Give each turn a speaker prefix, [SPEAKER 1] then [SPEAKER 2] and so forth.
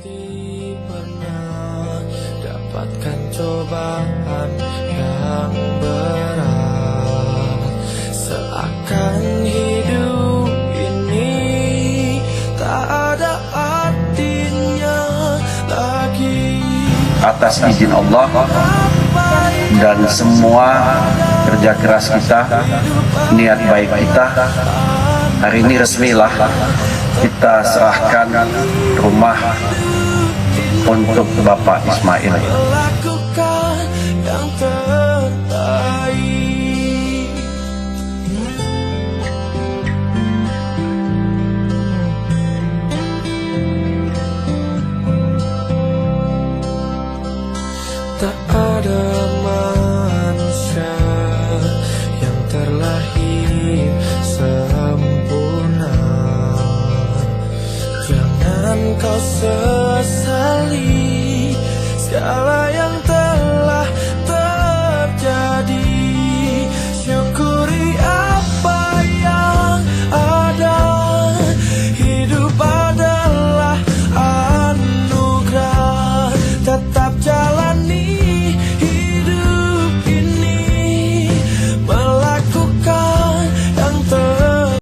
[SPEAKER 1] Pasti pernah dapatkan cobaan yang berat, seakan hidup ini tak ada artinya lagi.
[SPEAKER 2] Atas izin Allah dan semua kerja keras kita, niat baik kita, hari ini resmilah kita serahkan rumah untuk Bapak Ismail.
[SPEAKER 1] Lakukan yang terbaik. Tak ada manusia yang terlahir sempurna. Jangan kau sesali segala yang